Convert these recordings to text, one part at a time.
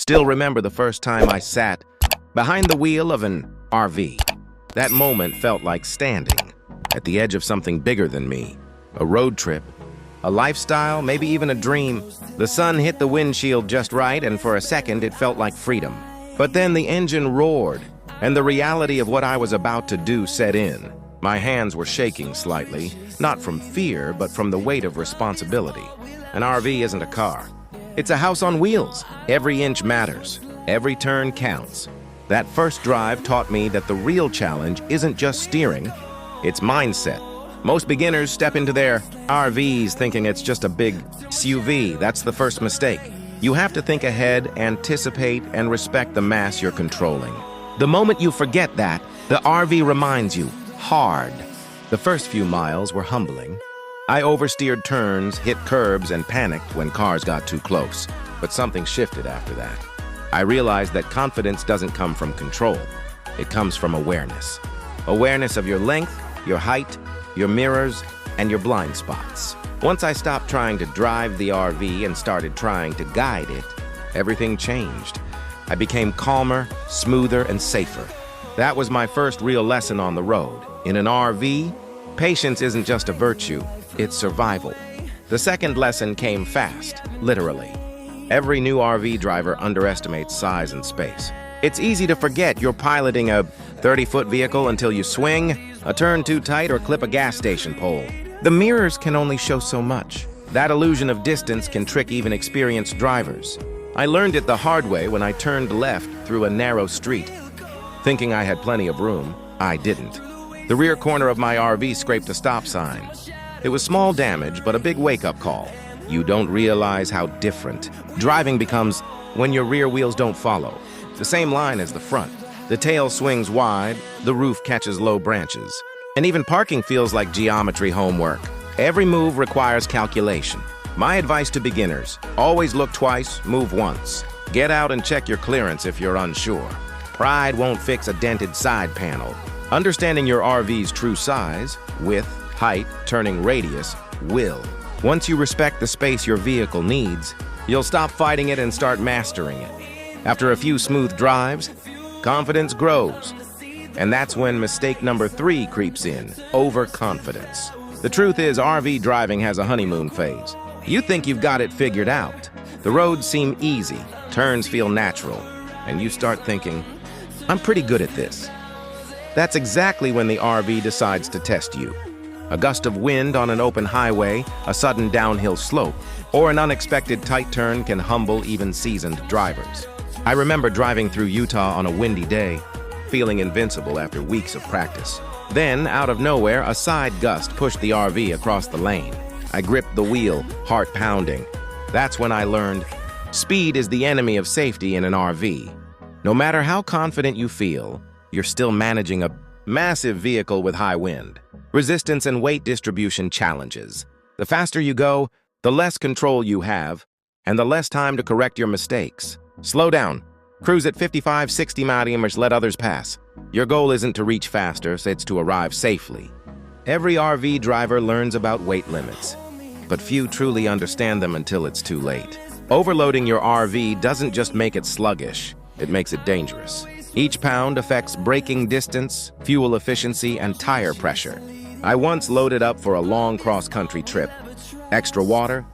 still remember the first time I sat behind the wheel of an RV. That moment felt like standing at the edge of something bigger than me. A road trip, a lifestyle, maybe even a dream. The sun hit the windshield just right, and for a second it felt like freedom. But then the engine roared, and the reality of what I was about to do set in. My hands were shaking slightly, not from fear, but from the weight of responsibility. An RV isn't a car. It's a house on wheels. Every inch matters. Every turn counts. That first drive taught me that the real challenge isn't just steering, it's mindset. Most beginners step into their RVs thinking it's just a big SUV. That's the first mistake. You have to think ahead, anticipate, and respect the mass you're controlling. The moment you forget that, the RV reminds you, hard. The first few miles were humbling. I oversteered turns, hit curbs, and panicked when cars got too close. But something shifted after that. I realized that confidence doesn't come from control. It comes from awareness. Awareness of your length, your height, your mirrors, and your blind spots. Once I stopped trying to drive the RV and started trying to guide it, everything changed. I became calmer, smoother, and safer. That was my first real lesson on the road. In an RV, patience isn't just a virtue, it's survival. The second lesson came fast, literally. Every new RV driver underestimates size and space. It's easy to forget you're piloting a 30-foot vehicle until you swing, a turn too tight, or clip a gas station pole. The mirrors can only show so much. That illusion of distance can trick even experienced drivers. I learned it the hard way when I turned left through a narrow street. Thinking I had plenty of room, I didn't. The rear corner of my RV scraped a stop sign. It was small damage, but a big wake-up call. You don't realize how different driving becomes when your rear wheels don't follow the same line as the front. The tail swings wide, the roof catches low branches, and even parking feels like geometry homework. Every move requires calculation. My advice to beginners, always look twice, move once. Get out and check your clearance if you're unsure. Pride won't fix a dented side panel. Understanding your RV's true size, width, height, turning radius, will. Once you respect the space your vehicle needs, you'll stop fighting it and start mastering it. After a few smooth drives, confidence grows. And that's when mistake number 3 creeps in, overconfidence. The truth is, RV driving has a honeymoon phase. You think you've got it figured out. The roads seem easy, turns feel natural, and you start thinking, I'm pretty good at this. That's exactly when the RV decides to test you. A gust of wind on an open highway, a sudden downhill slope, or an unexpected tight turn can humble even seasoned drivers. I remember driving through Utah on a windy day, feeling invincible after weeks of practice. Then, out of nowhere, a side gust pushed the RV across the lane. I gripped the wheel, heart pounding. That's when I learned, speed is the enemy of safety in an RV. No matter how confident you feel, you're still managing a massive vehicle with high wind. Resistance and weight distribution challenges. The faster you go, the less control you have, and the less time to correct your mistakes. Slow down. Cruise at 55, 60 miles, let others pass. Your goal isn't to reach faster, it's to arrive safely. Every RV driver learns about weight limits, but few truly understand them until it's too late. Overloading your RV doesn't just make it sluggish, it makes it dangerous. Each pound affects braking distance, fuel efficiency, and tire pressure. I once loaded up for a long cross-country trip. Extra water,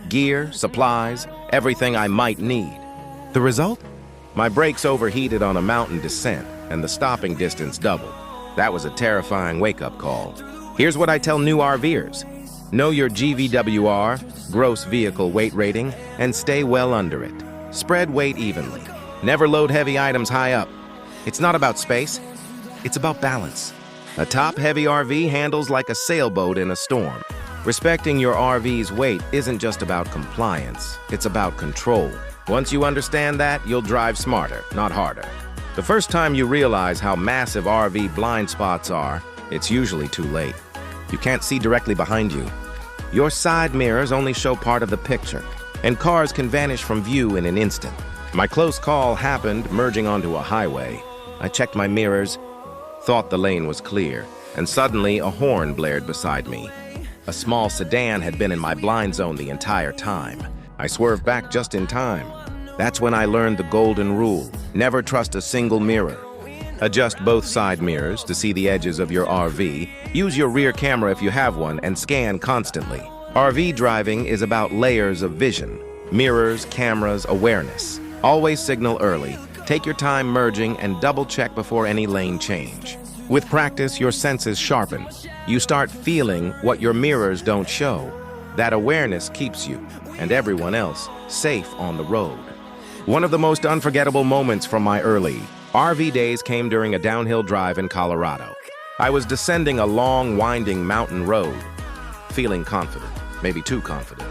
gear, supplies, everything I might need. The result? My brakes overheated on a mountain descent, and the stopping distance doubled. That was a terrifying wake-up call. Here's what I tell new RVers. Know your GVWR, gross vehicle weight rating, and stay well under it. Spread weight evenly. Never load heavy items high up. It's not about space, it's about balance. A top-heavy RV handles like a sailboat in a storm. Respecting your RV's weight isn't just about compliance, it's about control. Once you understand that, you'll drive smarter, not harder. The first time you realize how massive RV blind spots are, it's usually too late. You can't see directly behind you. Your side mirrors only show part of the picture, and cars can vanish from view in an instant. My close call happened merging onto a highway. I checked my mirrors, thought the lane was clear, and suddenly a horn blared beside me. A small sedan had been in my blind zone the entire time. I swerved back just in time. That's when I learned the golden rule: never trust a single mirror. Adjust both side mirrors to see the edges of your RV. Use your rear camera if you have one and scan constantly. RV driving is about layers of vision: mirrors, cameras, awareness. Always signal early. Take your time merging and double-check before any lane change. With practice, your senses sharpen. You start feeling what your mirrors don't show. That awareness keeps you, and everyone else, safe on the road. One of the most unforgettable moments from my early RV days came during a downhill drive in Colorado. I was descending a long, winding mountain road, feeling confident, maybe too confident.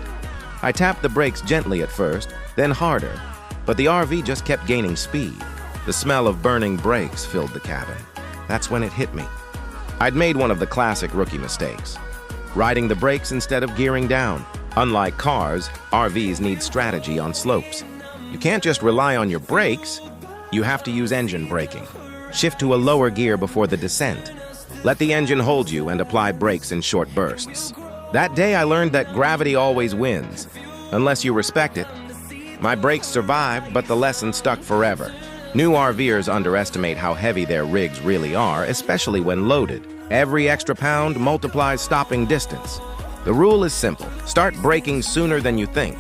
I tapped the brakes gently at first, then harder, but the RV just kept gaining speed. The smell of burning brakes filled the cabin. That's when it hit me. I'd made one of the classic rookie mistakes: riding the brakes instead of gearing down. Unlike cars, RVs need strategy on slopes. You can't just rely on your brakes. You have to use engine braking. Shift to a lower gear before the descent. Let the engine hold you and apply brakes in short bursts. That day I learned that gravity always wins, unless you respect it. My brakes survived, but the lesson stuck forever. New RVers underestimate how heavy their rigs really are, especially when loaded. Every extra pound multiplies stopping distance. The rule is simple: start braking sooner than you think.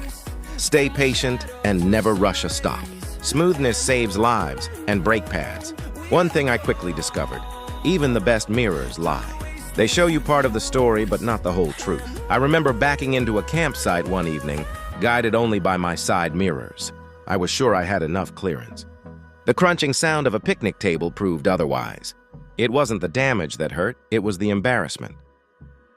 Stay patient and never rush a stop. Smoothness saves lives and brake pads. One thing I quickly discovered: even the best mirrors lie. They show you part of the story, but not the whole truth. I remember backing into a campsite one evening, guided only by my side mirrors. I was sure I had enough clearance. The crunching sound of a picnic table proved otherwise. It wasn't the damage that hurt, it was the embarrassment.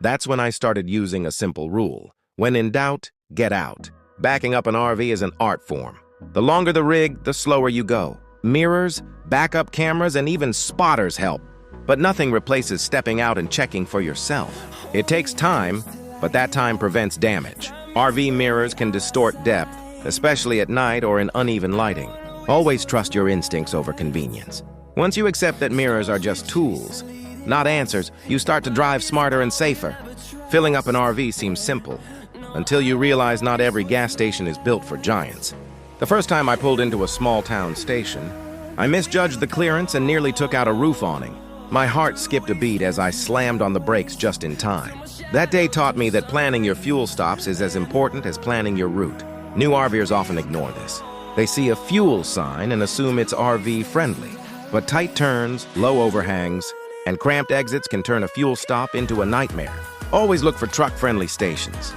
That's when I started using a simple rule: when in doubt, get out. Backing up an RV is an art form. The longer the rig, the slower you go. Mirrors, backup cameras, and even spotters help. But nothing replaces stepping out and checking for yourself. It takes time, but that time prevents damage. RV mirrors can distort depth, especially at night or in uneven lighting. Always trust your instincts over convenience. Once you accept that mirrors are just tools, not answers, you start to drive smarter and safer. Filling up an RV seems simple, until you realize not every gas station is built for giants. The first time I pulled into a small-town station, I misjudged the clearance and nearly took out a roof awning. My heart skipped a beat as I slammed on the brakes just in time. That day taught me that planning your fuel stops is as important as planning your route. New RVers often ignore this. They see a fuel sign and assume it's RV-friendly. But tight turns, low overhangs, and cramped exits can turn a fuel stop into a nightmare. Always look for truck-friendly stations.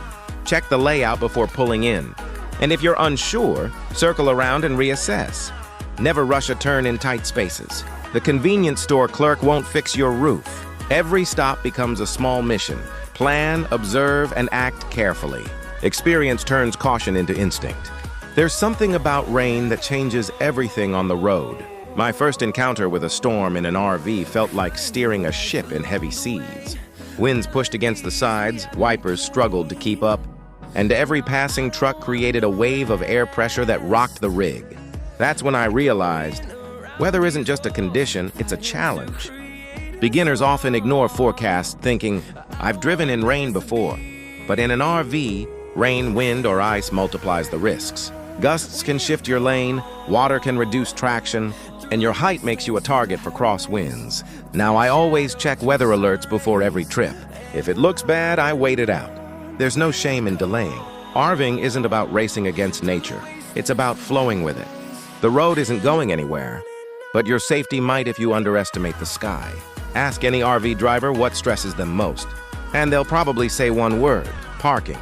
Check the layout before pulling in. And if you're unsure, circle around and reassess. Never rush a turn in tight spaces. The convenience store clerk won't fix your roof. Every stop becomes a small mission. Plan, observe, and act carefully. Experience turns caution into instinct. There's something about rain that changes everything on the road. My first encounter with a storm in an RV felt like steering a ship in heavy seas. Winds pushed against the sides, wipers struggled to keep up, and every passing truck created a wave of air pressure that rocked the rig. That's when I realized weather isn't just a condition, it's a challenge. Beginners often ignore forecasts, thinking, "I've driven in rain before." But in an RV, rain, wind, or ice multiplies the risks. Gusts can shift your lane, water can reduce traction, and your height makes you a target for crosswinds. Now, I always check weather alerts before every trip. If it looks bad, I wait it out. There's no shame in delaying. RVing isn't about racing against nature. It's about flowing with it. The road isn't going anywhere, but your safety might if you underestimate the sky. Ask any RV driver what stresses them most, and they'll probably say one word: parking.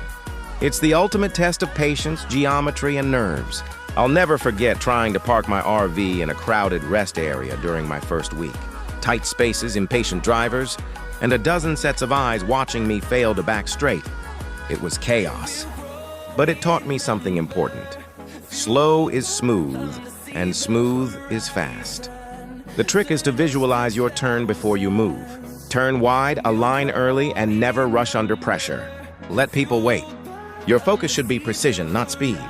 It's the ultimate test of patience, geometry, and nerves. I'll never forget trying to park my RV in a crowded rest area during my first week. Tight spaces, impatient drivers, and a dozen sets of eyes watching me fail to back straight. It was chaos. But it taught me something important. Slow is smooth, and smooth is fast. The trick is to visualize your turn before you move. Turn wide, align early, and never rush under pressure. Let people wait. Your focus should be precision, not speed.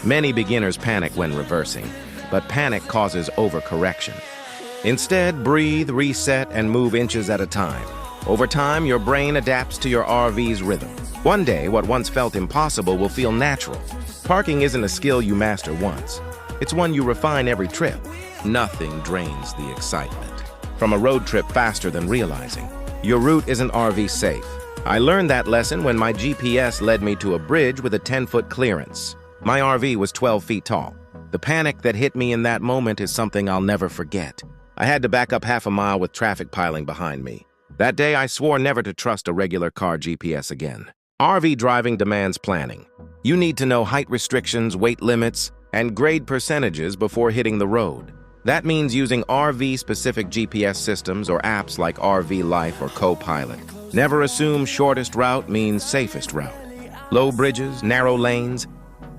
Many beginners panic when reversing, but panic causes overcorrection. Instead, breathe, reset, and move inches at a time. Over time, your brain adapts to your RV's rhythm. One day, what once felt impossible will feel natural. Parking isn't a skill you master once. It's one you refine every trip. Nothing drains the excitement from a road trip faster than realizing your route isn't RV safe. I learned that lesson when my GPS led me to a bridge with a 10-foot clearance. My RV was 12 feet tall. The panic that hit me in that moment is something I'll never forget. I had to back up half a mile with traffic piling behind me. That day, I swore never to trust a regular car GPS again. RV driving demands planning. You need to know height restrictions, weight limits, and grade percentages before hitting the road. That means using RV-specific GPS systems or apps like RV Life or Copilot. Never assume shortest route means safest route. Low bridges, narrow lanes,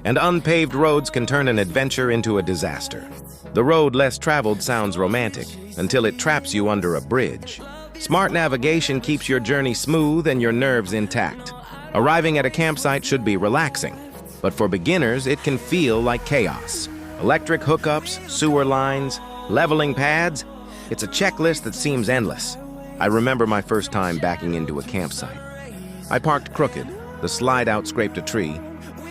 and unpaved roads can turn an adventure into a disaster. The road less traveled sounds romantic until it traps you under a bridge. Smart navigation keeps your journey smooth and your nerves intact. Arriving at a campsite should be relaxing, but for beginners, it can feel like chaos. Electric hookups, sewer lines, leveling pads, it's a checklist that seems endless. I remember my first time backing into a campsite. I parked crooked, the slide out scraped a tree,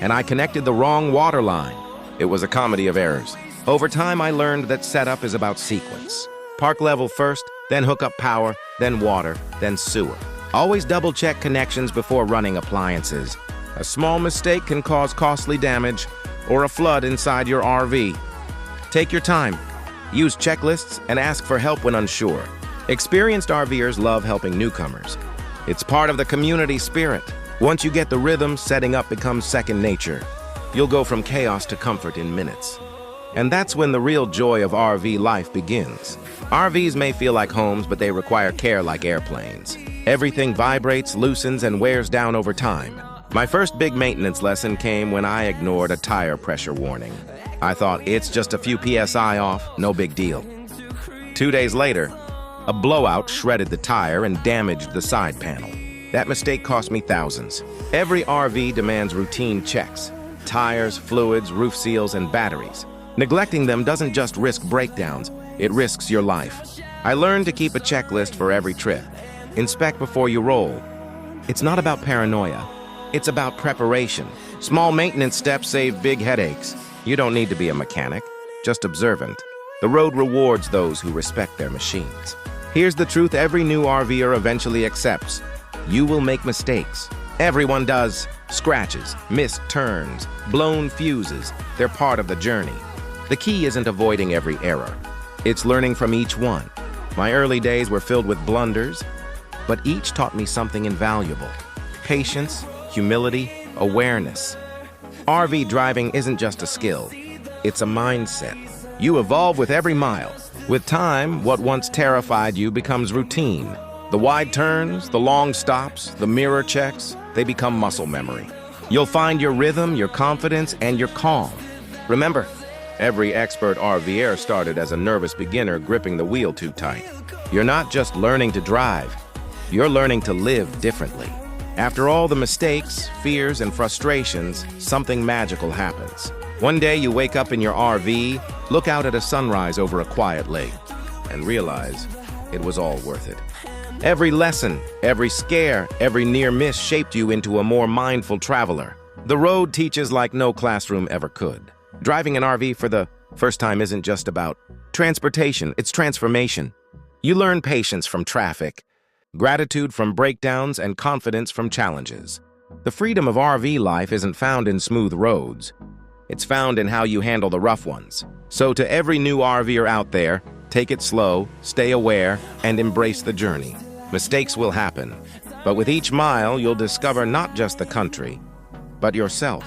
and I connected the wrong water line. It was a comedy of errors. Over time, I learned that setup is about sequence. Park level first, then hook up power, then water, then sewer. Always double-check connections before running appliances. A small mistake can cause costly damage or a flood inside your RV. Take your time. Use checklists and ask for help when unsure. Experienced RVers love helping newcomers. It's part of the community spirit. Once you get the rhythm, setting up becomes second nature. You'll go from chaos to comfort in minutes. And that's when the real joy of RV life begins. RVs may feel like homes, but they require care like airplanes. Everything vibrates, loosens, and wears down over time. My first big maintenance lesson came when I ignored a tire pressure warning. I thought, it's just a few PSI off, no big deal. 2 days later, a blowout shredded the tire and damaged the side panel. That mistake cost me thousands. Every RV demands routine checks: tires, fluids, roof seals, and batteries. Neglecting them doesn't just risk breakdowns, it risks your life. I learned to keep a checklist for every trip. Inspect before you roll. It's not about paranoia. It's about preparation. Small maintenance steps save big headaches. You don't need to be a mechanic, just observant. The road rewards those who respect their machines. Here's the truth every new RVer eventually accepts. You will make mistakes. Everyone does. Scratches, missed turns, blown fuses. They're part of the journey. The key isn't avoiding every error. It's learning from each one. My early days were filled with blunders, but each taught me something invaluable: patience, humility, awareness. RV driving isn't just a skill, it's a mindset. You evolve with every mile. With time, what once terrified you becomes routine. The wide turns, the long stops, the mirror checks, they become muscle memory. You'll find your rhythm, your confidence, and your calm. Remember, every expert RVer started as a nervous beginner gripping the wheel too tight. You're not just learning to drive, you're learning to live differently. After all the mistakes, fears, and frustrations, something magical happens. One day you wake up in your RV, look out at a sunrise over a quiet lake, and realize it was all worth it. Every lesson, every scare, every near miss shaped you into a more mindful traveler. The road teaches like no classroom ever could. Driving an RV for the first time isn't just about transportation, it's transformation. You learn patience from traffic, gratitude from breakdowns, and confidence from challenges. The freedom of RV life isn't found in smooth roads. It's found in how you handle the rough ones. So to every new RVer out there, take it slow, stay aware, and embrace the journey. Mistakes will happen, but with each mile, you'll discover not just the country, but yourself.